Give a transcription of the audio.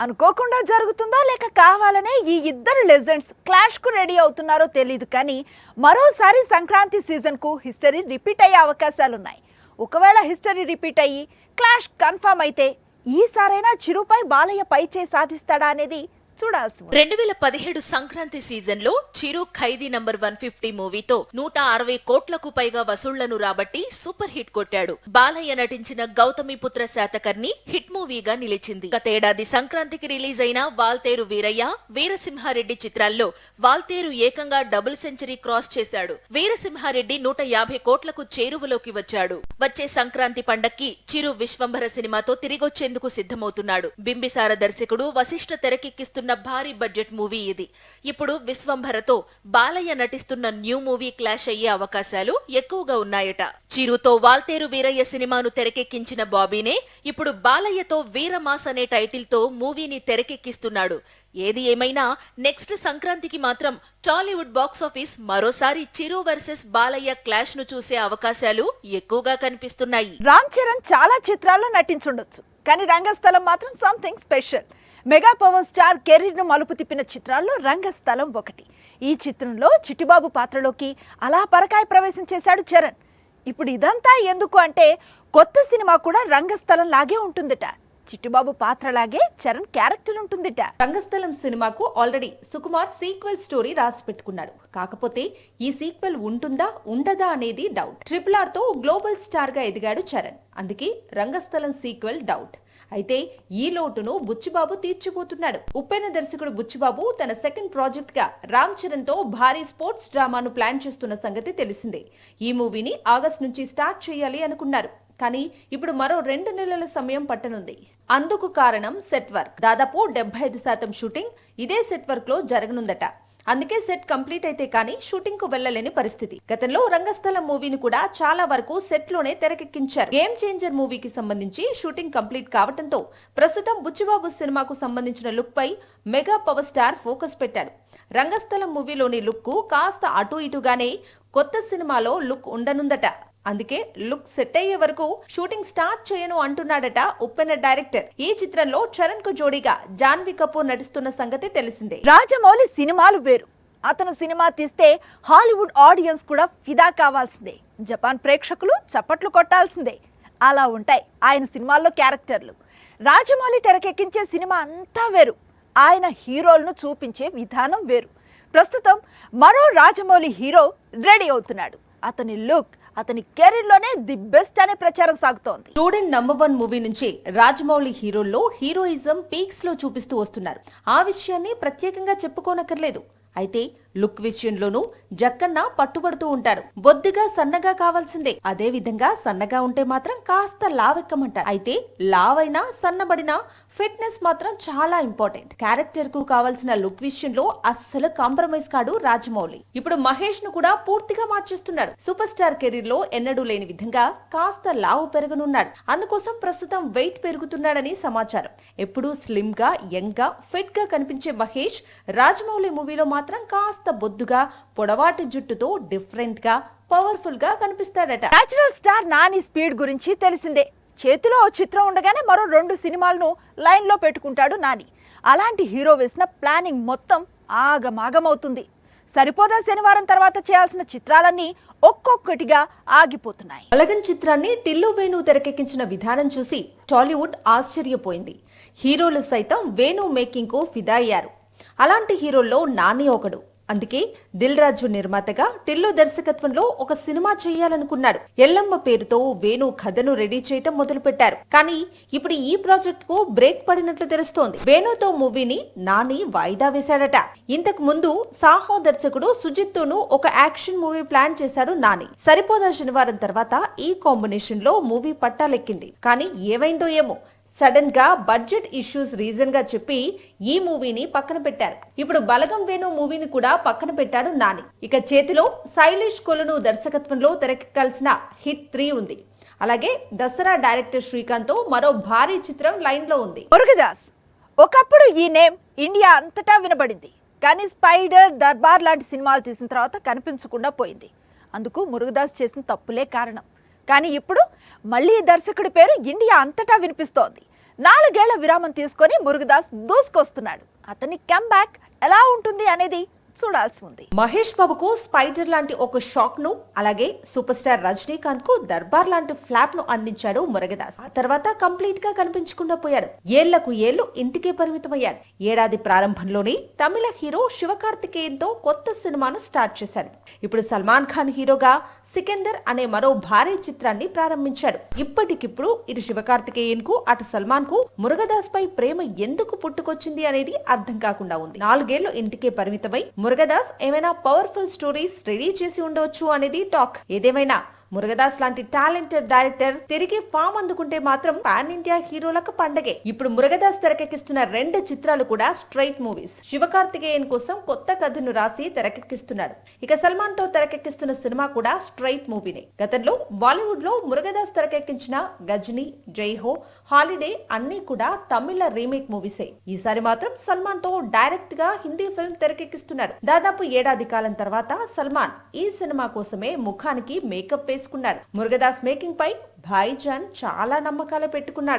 అనుకోకుండా జరుగుతుందో లేక కావాలనే ఈ ఇద్దరు లెజెండ్స్ క్లాష్ కు రెడీ అవుతున్నారో తెలియదు కానీ మరోసారి సంక్రాంతి సీజన్ కు హిస్టరీ రిపీట్ అయ్యే అవకాశాలున్నాయి. ఒకవేళ హిస్టరీ రిపీట్ అయ్యి క్లాష్ కన్ఫర్మ్ అయితే ఈసారైనా చిరుపై బాలయ్య పైచే సాధిస్తాడా అనేది చూడాల్సి. 2017 సంక్రాంతి సీజన్ లో చిరు ఖైదీ నంబర్ 150 మూవీతో 160 కోట్లకు పైగా వసూళ్లను రాబట్టి సూపర్ హిట్ కొట్టాడు. బాలయ్య నటించిన గౌతమిపుత్ర శాతకర్ణి హిట్ మూవీగా నిలిచింది. గతేడాది సంక్రాంతికి రిలీజ్ అయిన వాల్తేరు వీరయ్య, వీరసింహారెడ్డి చిత్రాల్లో వాల్తేరు ఏకంగా డబుల్ సెంచరీ క్రాస్ చేశాడు. వీరసింహారెడ్డి 150 కోట్లకు చేరువలోకి వచ్చాడు. వచ్చే సంక్రాంతి పండక్కి చిరు విశ్వంభర సినిమాతో తిరిగొచ్చేందుకు సిద్ధమవుతున్నాడు. బింబిసార దర్శకుడు వశిష్ఠ తెరకెక్కిస్తున్న భారీ బడ్జెట్ మూవీ ఇది. ఇప్పుడు విశ్వంభరతో బాలయ్య నటిస్తున్న న్యూ మూవీ క్లాష్ అయ్యే అవకాశాలు ఎక్కువగా ఉన్నాయట. చిరుతో వాల్తేరు వీరయ్య సినిమాను తెరకెక్కించిన బాబీనే ఇప్పుడు బాలయ్యతో వీరమాస్ అనే టైటిల్ తో మూవీని తెరకెక్కిస్తున్నాడు. ఏది ఏమైనా నెక్స్ట్ సంక్రాంతికి మాత్రం టాలీవుడ్ బాక్సాఫీస్ మరోసారి చిరు వర్సెస్ బాలయ్య క్లాష్ ను చూసే అవకాశాలు ఎక్కువగా కనిపిస్తున్నాయి. రామ్ చరణ్ చాలా చిత్రాల్లో నటించుండొచ్చు, కానీ రంగస్థలం మాత్రం something special. Mega power star career ను మలుపు తిప్పిన చిత్రాల్లో రంగస్థలం ఒకటి. ఈ చిత్రంలో చిట్టిబాబు పాత్రలోకి అలా పరకాయ ప్రవేశం చేశాడు చరణ్. ఇప్పుడు ఇదంతా ఎందుకు అంటే కొత్త సినిమా కూడా రంగస్థలం లాగే ఉంటుందట. చిట్టిబాబు పాత్రలాగే చరణ్ క్యారెక్టర్ ఉంటుందిట. రంగస్థలం సినిమాకు ఆల్రెడీ సుకుమార్ సీక్వెల్ స్టోరీ రాసి పెట్టుకున్నాడు. కాకపోతే ఈ సీక్వెల్ ఉంటుందా ఉండదా అనేది డౌట్. RRR తో గ్లోబల్ స్టార్ గా ఎదిగాడు చరణ్, అందుకే రంగస్థలం సీక్వెల్ డౌట్. అయితే ఈ లోటును బుచ్చిబాబు తీర్చిపోతున్నాడు. ఉప్పెన దర్శకుడు బుచ్చిబాబు తన సెకండ్ ప్రాజెక్ట్ గా రామ్ చరణ్ తో భారీ స్పోర్ట్స్ డ్రామాను ప్లాన్ చేస్తున్న సంగతి తెలిసిందే. ఈ మూవీని ఆగస్ట్ నుంచి స్టార్ట్ చేయాలి అనుకున్నారు, కానీ ఇప్పుడు మరో 2 నెలల సమయం పట్టనుంది. అందుకు కారణం సెట్ వర్క్. దాదాపు 75% షూటింగ్ ఇదే సెట్ వర్క్ లో జరగనుందట. అందుకే సెట్ కంప్లీట్ అయితే కానీ షూటింగ్ కు వెళ్లలేని పరిస్థితి. గతంలో రంగస్థలం మూవీని కూడా చాలా వరకు సెట్ లోనే తెరకెక్కించారు. గేమ్ చేంజర్ మూవీకి సంబంధించి షూటింగ్ కంప్లీట్ కావడంతో ప్రస్తుతం బుచ్చిబాబు సినిమాకు సంబంధించిన లుక్ పై మెగా పవర్ స్టార్ ఫోకస్ పెట్టాడు. రంగస్థలం మూవీలోని లుక్ కు కాస్త అటు ఇటుగానే కొత్త సినిమాలో లుక్ ఉండనుందట. అందుకే లుక్ సెట్ అయ్యే వరకు షూటింగ్ స్టార్ట్ చేయను అంటున్నాడట ఉప్పెన డైరెక్టర్. ఈ చిత్రంలో చరణ్ కు జోడీగా జాన్వీ కపూర్ నటిస్తున్న సంగతి తెలిసిందే. రాజమౌళి సినిమాలు వేరు. అతను సినిమా తీస్తే హాలీవుడ్ ఆడియన్స్ కూడా ఫిదా కావాల్సిందే, జపాన్ ప్రేక్షకులు చప్పట్లు కొట్టాల్సిందే. అలా ఉంటాయి ఆయన సినిమాల్లో క్యారెక్టర్లు. రాజమౌళి తెరకెక్కించే సినిమా అంతా వేరు, ఆయన హీరోలను చూపించే విధానం వేరు. ప్రస్తుతం మరో రాజమౌళి హీరో రెడీ అవుతున్నాడు. అతని లుక్ అతని కెరీర్ లోనే ది బెస్ట్ అనే ప్రచారం సాగుతోంది. స్టూడెంట్ #1 మూవీ నుంచి రాజమౌళి హీరోల్లో హీరోయిజం పీక్స్ లో చూపిస్తూ వస్తున్నారు. ఆ విషయాన్ని ప్రత్యేకంగా చెప్పుకోనక్కర్లేదు. అయితే లుక్ విషయంలోనూ జక్కన్న పట్టుబడుతూ ఉంటాడు. బొద్దుగా సన్నగా కావాల్సిందే. అదే విధంగా సన్నగా ఉంటే మాత్రం కాస్త లావెక్కమంటారు. అయితే లావైనా సన్నబడినా ఫిట్నెస్ మాత్రం చాలా ఇంపార్టెంట్. క్యారెక్టర్ కు కావాల్సిన లుక్ విషయంలో అస్సలు కాంప్రమైజ్ కాడు రాజమౌళి. ఇప్పుడు మహేష్ ను కూడా పూర్తిగా మార్చేస్తున్నాడు. సూపర్ స్టార్ కెరీర్ లో ఎన్నడూ లేని విధంగా కాస్త లావు పెరగనున్నాడు. అందుకోసం ప్రస్తుతం వెయిట్ పెరుగుతున్నాడని సమాచారం. ఎప్పుడూ స్లిమ్ గా యంగ్ గా ఫిట్ గా కనిపించే మహేష్ రాజమౌళి మూవీలో మాత్రం కాస్త బొద్దుగా పొడవాటి జుట్టుతో డిఫరెంట్ గా పవర్ఫుల్ గా కనిపిస్తాడట. నేచురల్ స్టార్ నాని స్పీడ్ గురించి తెలిసిందే. చేతిలో ఓ చిత్రం ఉండగానే మరో 2 సినిమాలను లైన్ లో పెట్టుకుంటాడు నాని. అలాంటి హీరో వేసిన ప్లానింగ్ మొత్తం ఆగమాగమవుతుంది. సరిపోదా శనివారం తర్వాత చేయాల్సిన చిత్రాలన్నీ ఒక్కొక్కటిగా ఆగిపోతున్నాయి. అలగన్ చిత్రాన్ని టిల్లు వేణు తెరకెక్కించిన విధానం చూసి టాలీవుడ్ ఆశ్చర్యపోయింది. హీరోలు సైతం వేణు మేకింగ్ కు ఫిదా అయ్యారు. అలాంటి హీరోల్లో నాని ఒకడు. అందుకే దిల్ రాజు నిర్మాతగా టిల్లు దర్శకత్వంలో ఒక సినిమా చేయాలనుకున్నాడు. ఎల్లమ్మ పేరుతో వేణు కథను రెడీ చేయటం మొదలు పెట్టారు. కానీ ఇప్పుడు ఈ ప్రాజెక్ట్ కు బ్రేక్ పడినట్లు తెలుస్తోంది. వేణుతో మూవీని నాని వాయిదా వేశాడట. ఇంతకు ముందు సాహో దర్శకుడు సుజిత్ తోనూ ఒక యాక్షన్ మూవీ ప్లాన్ చేశాడు నాని. సరిపోదా శనివారం తర్వాత ఈ కాంబినేషన్ లో మూవీ పట్టాలెక్కింది. కానీ ఏమైందో ఏమో, సడన్ గా బడ్జెట్ ఇష్యూస్ రీజన్ గా చెప్పి ఈ మూవీని పక్కన పెట్టారు. ఇప్పుడు బలగం వేణు మూవీని కూడా పక్కన పెట్టాడు నాని. ఇక చేతిలో శైలేష్ కొలను దర్శకత్వంలో తెరకెక్కాల్సిన హిట్ 3 ఉంది. అలాగే దసరా డైరెక్టర్ శ్రీకాంత్ తో మరో భారీ చిత్రం లైన్ లో ఉంది. మురుగదాస్ ఒకప్పుడు ఈ నేమ్ ఇండియా అంతటా వినబడింది, కానీ స్పైడర్, దర్బార్ లాంటి సినిమాలు తీసిన తర్వాత కనిపించకుండా పోయింది. అందుకు మురుగదాస్ చేసిన తప్పులే కారణం. కానీ ఇప్పుడు మళ్ళీ దర్శకుడి పేరు ఇండియా అంతటా వినిపిస్తోంది. 4 ఏళ్ల విరామం తీసుకొని మురుగదాస్ దూసుకొస్తున్నాడు. అతని కమ్బ్యాక్ ఎలా ఉంటుంది అనేది చూడాల్సి ఉంది. మహేష్ బాబుకు స్పైడర్ లాంటి ఒక షాక్ ను, అలాగే సూపర్ స్టార్ రజనీకాంత్ కు దర్బార్ లాంటి ఫ్లాప్ ను అందించాడు మురుగదాస్. ఆ తర్వాత కంప్లీట్ గా కనిపించకుండా పోయాడు. ఏళ్లకు ఏళ్లు ఇంటికే పరిమితమయ్యాడు. ఏడాది ప్రారంభంలోనే తమిళ హీరో శివకార్తికేయన్ తో కొత్త సినిమాను స్టార్ట్ చేశాడు. ఇప్పుడు సల్మాన్ ఖాన్ హీరోగా సికిందర్ అనే మరో భారీ చిత్రాన్ని ప్రారంభించాడు. ఇప్పటికిప్పుడు ఇటు శివకార్తికేయన్ కు అటు సల్మాన్ కు మురుగదాస్ పై ప్రేమ ఎందుకు పుట్టుకొచ్చింది అనేది అర్థం కాకుండా ఉంది. 4 ఏళ్లు ఇంటికే పరిమితమై మురుగదాస్ ఏమైనా పవర్ఫుల్ స్టోరీస్ రెడీ చేసి ఉండవచ్చు అనేది టాక్. ఏదేమైనా మురుగదాస్ లాంటి టాలెంటెడ్ డైరెక్టర్ తిరిగి ఫామ్ అందుకుంటే మాత్రం పాన్ ఇండియా హీరోలకు పండగే. ఇప్పుడు మురుగదాస్ తెరకెక్కిస్తున్న 2 చిత్రాలు కూడా స్ట్రైట్ మూవీస్. శివకార్తికేయన్ కోసం కొత్త కథను రాసి తెరకెక్కిస్తున్నాడు. ఇక సల్మాన్ తో తెరకెక్కిస్తున్న సినిమా కూడా స్ట్రైట్ మూవీనే. గతంలో బాలీవుడ్ లో మురుగదాస్ తెరకెక్కించిన గజనీ, జై హో, హాలిడే అన్ని కూడా తమిళ రీమేక్ మూవీసే. ఈసారి మాత్రం సల్మాన్ తో డైరెక్ట్ గా హిందీ ఫిల్మ్ తెరకెక్కిస్తున్నాడు. దాదాపు ఏడాది కాలం తర్వాత సల్మాన్ ఈ సినిమా కోసమే ముఖానికి మేకప్ వేసుకున్నాడు. మురుగదాస్ మేకింగ్ పై భాయిజాన్ చాలా నమ్మకాలు పెట్టుకున్నాడు.